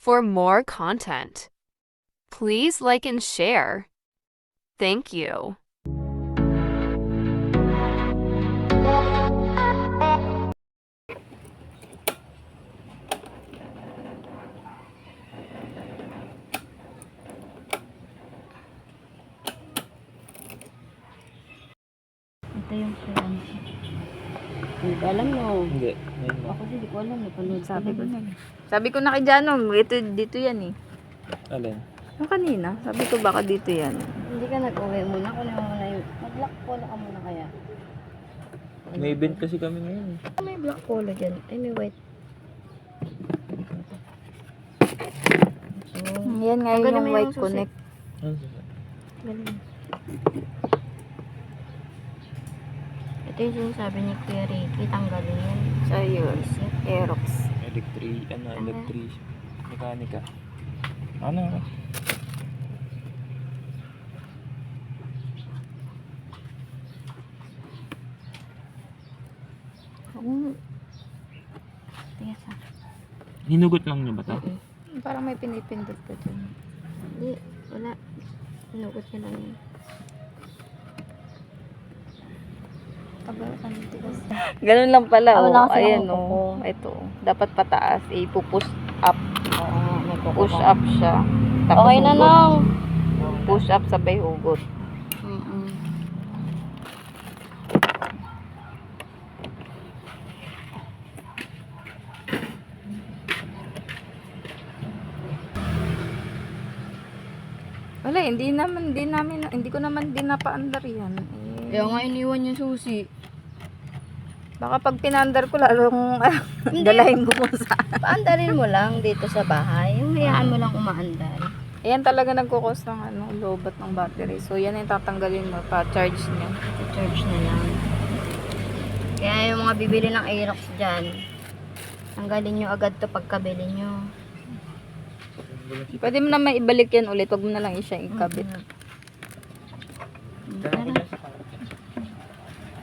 For more content, please like and share. Thank you. Ito yung plan. Hindi ko alam no. Hindi. Ako din, hindi ko alam. Napanood Sabi ko na kay Janong, ito dito yan eh. Alin? Yung kanina, sabi ko baka dito yan. Hindi ka nag-uwi muna. Kunin mo muna yung... Mag-black polo ka muna kaya. May event kasi kami ngayon. May black polo dyan. Ay, may white. So, Yan nga Tanggalin yung mo yung white susi. connect. galing. Ito yung sinasabi ni Kuya Ricky. Tanggalin yan. Sa yun, Aerox. Electric, mekanika. Ano? Tingnan sa. Hinugot lang niyo ba ito? Parang may pinipindot pa dyan. Hindi. Wala. Inugot niya lang yun. Ang tigas. Ganun lang pala, Ah, wala oh. kasi Ayan, akong kuko. oh. Ito. Dapat pataas. Ipupush up. Oo, may kuko Push ka. up siya. Okay na hugot. lang. Push up sabay hugot. Wala, hindi ko naman din napaandar yan. Eh, Kaya nga iniwan yung susi. baka pag pinandar ko, lalong Hindi. dalahin ko kung saan. Paandarin mo lang dito sa bahay. Yung hayaan mo lang umaandar. Ayan talaga nagkukos ng lobat ng battery. So, yan yung tatanggalin mo pa charge niya. I-charge na lang. Kaya yung mga bibili ng Aerox dyan, tanggalin nyo agad to pagkabili nyo. Pwede mo na maibalik yan ulit. Huwag mo na lang siya ikabit.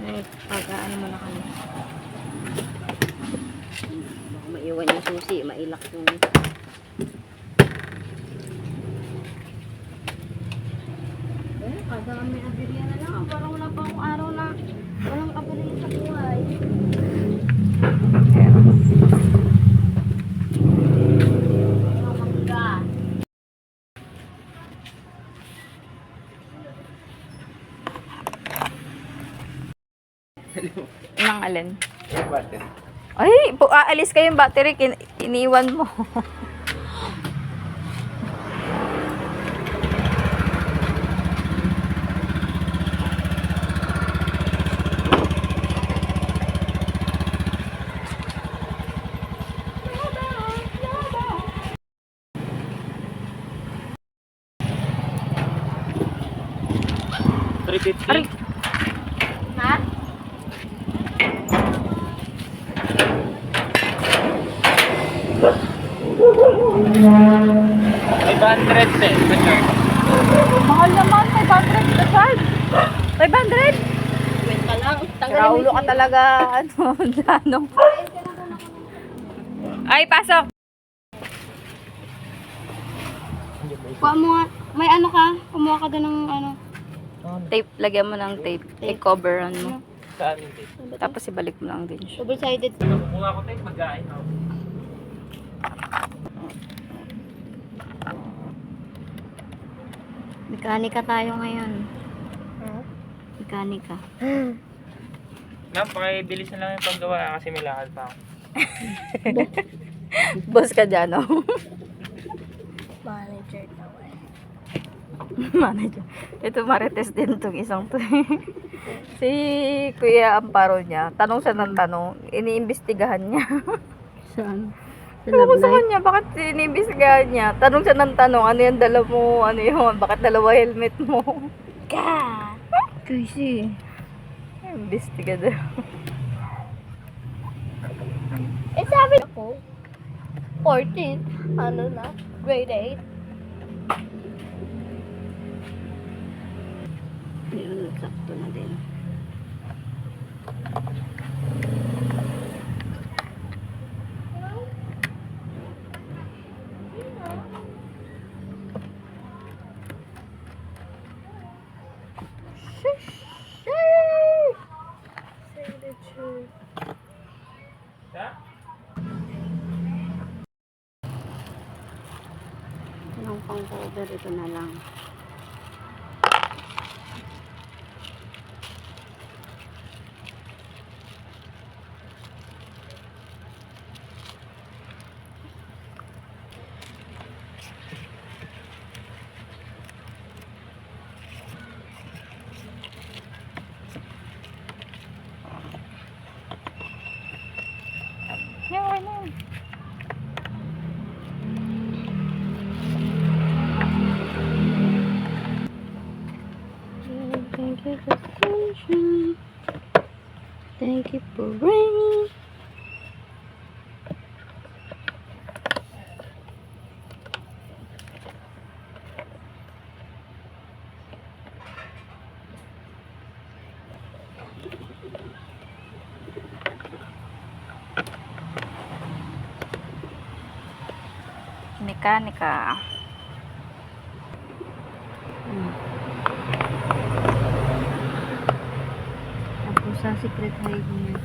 Ay, pag-ano mo na kami. Baka maiwan yung susi, mailak yung... Kada may abirya na lang. Parang wala pa akong araw na walang abirya sa buhay. Nang alin? Ay, aalis kayong battery. Iniwan mo. Aray! Ha? May 100 eh. Mahal naman. 500 na charge. 500? Wait ka lang. Raulo ka talaga. Ano? Ay, pasok. Kuha mo nga. May ano ka? Kumuha ka doon ng ano. Tape. Lagyan mo ng tape. I-coveran mo. Saan yung tape? Tapos ibalik mo lang din siya. Double-sided. Kumuha ko tape, mag-ain ako. Mekanika tayo ngayon. Mekanika. Ma'am, pakibilis na lang yung paggawa kasi may lakad pa ako. Boss ka dyan, oh. Manager daw eh. Manager. Ito marites din tong isang to. Si Kuya Amparo niya, tanong siya ng tanong, iniimbestigahan niya. Saan? Sa Ano ko love sa life? kanya, bakit iniimbestigahan niya? Tanong siya ng tanong, ano yung dala mo, ano yun, bakit dalawa helmet mo? Ka! Crazy. Imbestigador. Eh sabi ako, 14, ano na, grade 8. Yun, sakto na din. powder, ito na lang. Yan, okay na yan. Thank you for sunshine. Thank you for rain. Mekanika. Tapos sa secret hide niya.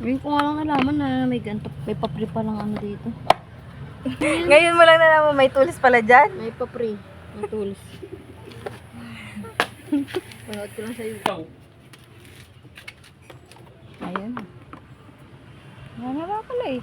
Ngayon ko nga lang alaman na may ganito, may papri pa lang ano dito. Ngayon mo lang nalaman may tools pala dyan. May papri, may tools. Panood ko lang sa YouTube. Ayun. Wala na pala eh.